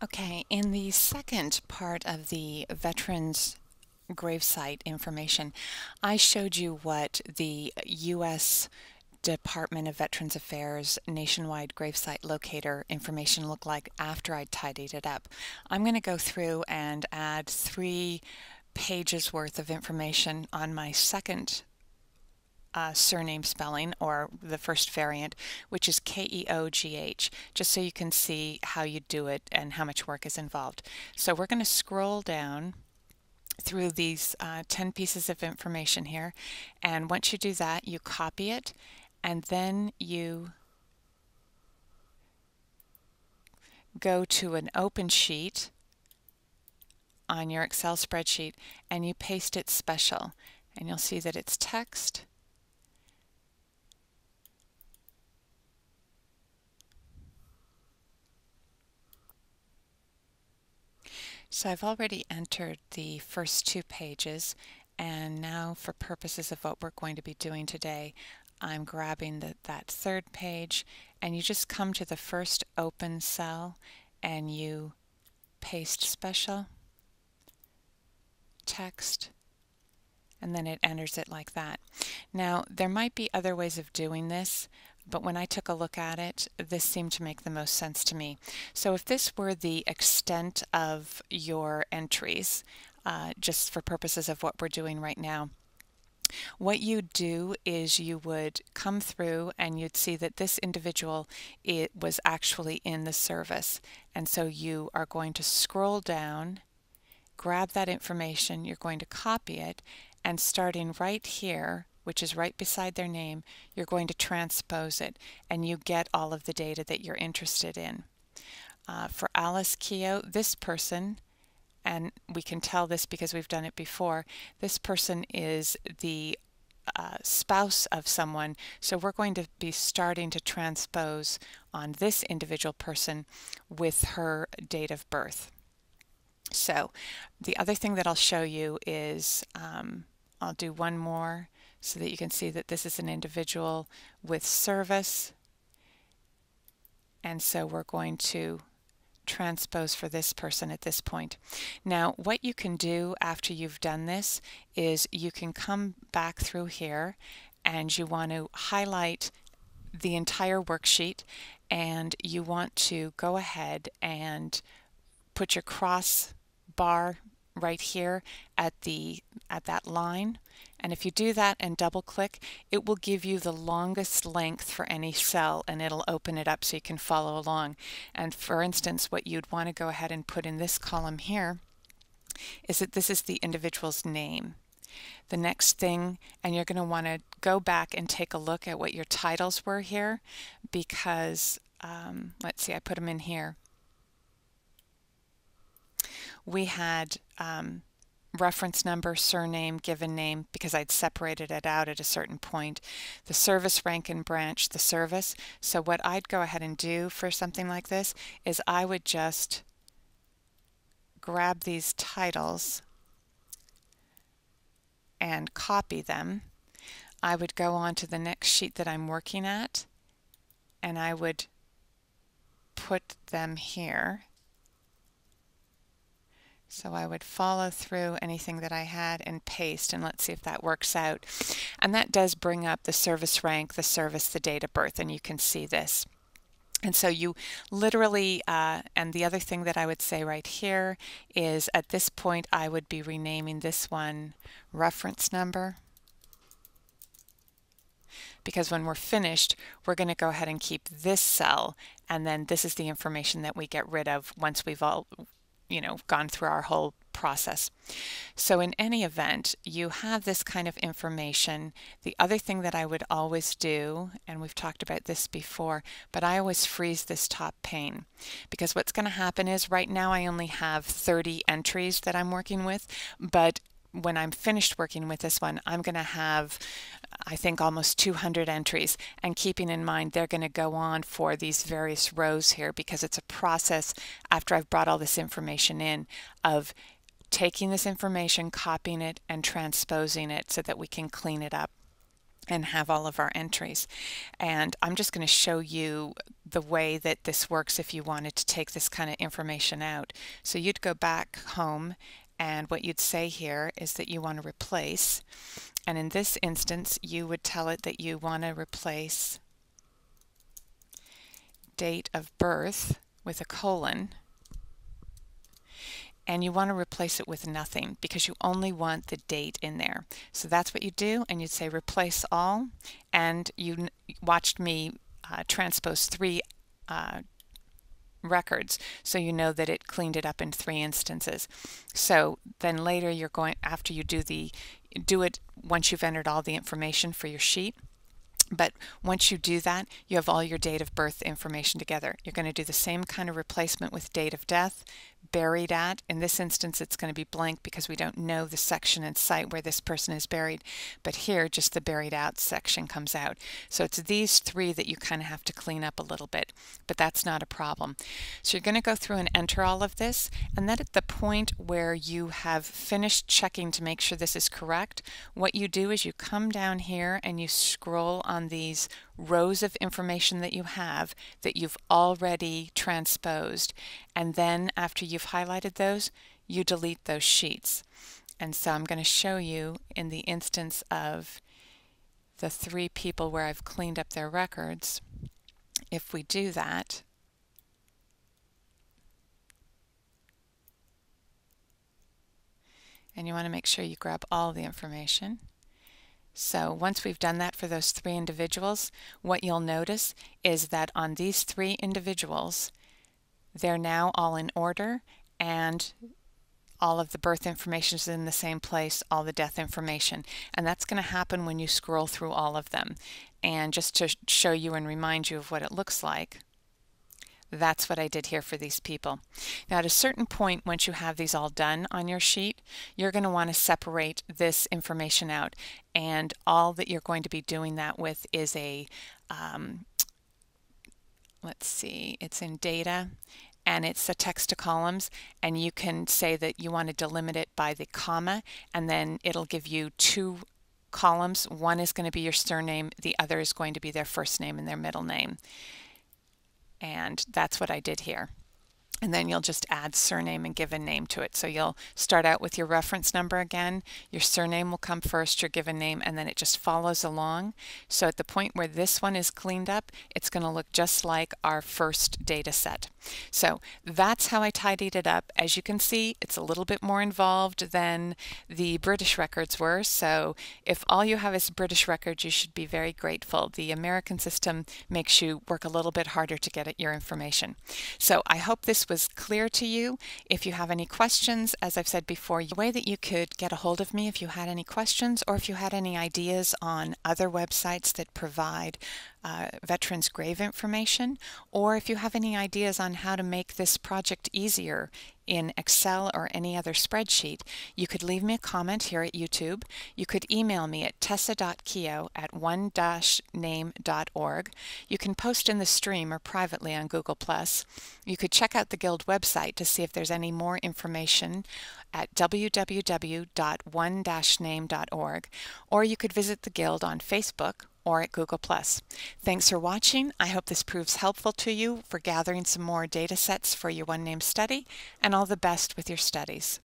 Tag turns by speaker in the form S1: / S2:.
S1: Okay, in the second part of the Veterans Gravesite information, I showed you what the U.S. Department of Veterans Affairs nationwide gravesite locator information looked like after I'd tidied it up. I'm going to go through and add 3 pages worth of information on my second surname spelling, or the first variant, which is Keogh, just so you can see how you do it and how much work is involved. So we're going to scroll down through these 10 pieces of information here, and once you do that, you copy it, and then you go to an open sheet on your Excel spreadsheet and you paste it special, and you'll see that it's text. So I've already entered the first 2 pages, and now for purposes of what we're going to be doing today, I'm grabbing that 3rd page, and you just come to the first open cell and you paste special text, and then it enters it like that. Now there might be other ways of doing this, but when I took a look at it, this seemed to make the most sense to me. So if this were the extent of your entries, just for purposes of what we're doing right now, what you'd do is you would come through and you'd see that this individual, it was actually in the service. And so you are going to scroll down, grab that information, you're going to copy it, and starting right here, which is right beside their name, you're going to transpose it, and you get all of the data that you're interested in. For Alice Keogh, this person, and we can tell this because we've done it before, this person is the spouse of someone, so we're going to be starting to transpose on this individual person with her date of birth. So the other thing that I'll show you is, I'll do one more so that you can see that this is an individual with service, and so we're going to transpose for this person at this point. Now what you can do after you've done this is you can come back through here and you want to highlight the entire worksheet, and you want to go ahead and put your cross bar right here at that line, and if you do that and double click, it will give you the longest length for any cell, and it'll open it up so you can follow along. And for instance, what you'd want to go ahead and put in this column here is that this is the individual's name. The next thing, and you're going to want to go back and take a look at what your titles were here, because let's see, I put them in here. We had reference number, surname, given name, because I'd separated it out at a certain point, the service, rank and branch, the service. So what I'd go ahead and do for something like this is I would just grab these titles and copy them. I would go on to the next sheet that I'm working at, and I would put them here. So I would follow through anything that I had and paste, and let's see if that works out. And that does bring up the service rank, the service, the date of birth, and you can see this. And so you literally, and the other thing that I would say right here is at this point I would be renaming this one reference number, because when we're finished, we're going to go ahead and keep this cell, and then this is the information that we get rid of once we've all gone through our whole process. So in any event, you have this kind of information. The other thing that I would always do, and we've talked about this before, but I always freeze this top pane, because what's going to happen is right now I only have 30 entries that I'm working with, but when I'm finished working with this one, I'm going to have, I think, almost 200 entries, and keeping in mind they're going to go on for these various rows here, because it's a process after I've brought all this information in of taking this information, copying it, and transposing it so that we can clean it up. and have all of our entries. And I'm just going to show you the way that this works if you wanted to take this kind of information out. So you'd go back home, and what you'd say here is that you want to replace, and in this instance you would tell it that you want to replace date of birth with a colon, and you want to replace it with nothing because you only want the date in there. So that's what you do, and you'd say replace all, and you watched me transpose 3 records, so you know that it cleaned it up in 3 instances. So then later you're going, after you do it once you've entered all the information for your sheet. But once you do that, you have all your date of birth information together. You're going to do the same kind of replacement with date of death, buried at. In this instance, it's going to be blank because we don't know the section and site where this person is buried. But here, just the buried out section comes out. So it's these 3 that you kind of have to clean up a little bit, but that's not a problem. So you're going to go through and enter all of this, and then at the point where you have finished checking to make sure this is correct, what you do is you come down here and you scroll on these rows of information that you have that you've already transposed, and then after you've highlighted those, you delete those sheets. And so I'm going to show you in the instance of the 3 people where I've cleaned up their records. If we do that, and you want to make sure you grab all the information. So once we've done that for those 3 individuals, what you'll notice is that on these 3 individuals, they're now all in order, and all of the birth information is in the same place, all the death information. And that's going to happen when you scroll through all of them. And just to show you and remind you of what it looks like, that's what I did here for these people. Now at a certain point, once you have these all done on your sheet, you're going to want to separate this information out, and all that you're going to be doing that with is a let's see, it's in data, and it's a text to columns, and you can say that you want to delimit it by the comma, and then it'll give you 2 columns. One is going to be your surname, the other is going to be their first name and their middle name. And that's what I did here. And then you'll just add surname and given name to it. So you'll start out with your reference number again, your surname will come first, your given name, and then it just follows along. So at the point where this one is cleaned up, it's going to look just like our first data set. So that's how I tidied it up. As you can see, it's a little bit more involved than the British records were. So if all you have is British records, you should be very grateful. The American system makes you work a little bit harder to get at your information. So I hope this was clear to you. If you have any questions, as I've said before, the way that you could get a hold of me if you had any questions, or if you had any ideas on other websites that provide veterans' grave information, or if you have any ideas on how to make this project easier in Excel or any other spreadsheet, you could leave me a comment here at YouTube. You could email me at tessa.keo@one-name.org. You can post in the stream or privately on Google+. You could check out the Guild website to see if there's any more information at www.one-name.org, or you could visit the Guild on Facebook or at Google+. Thanks for watching. I hope this proves helpful to you for gathering some more data sets for your one-name study, and all the best with your studies.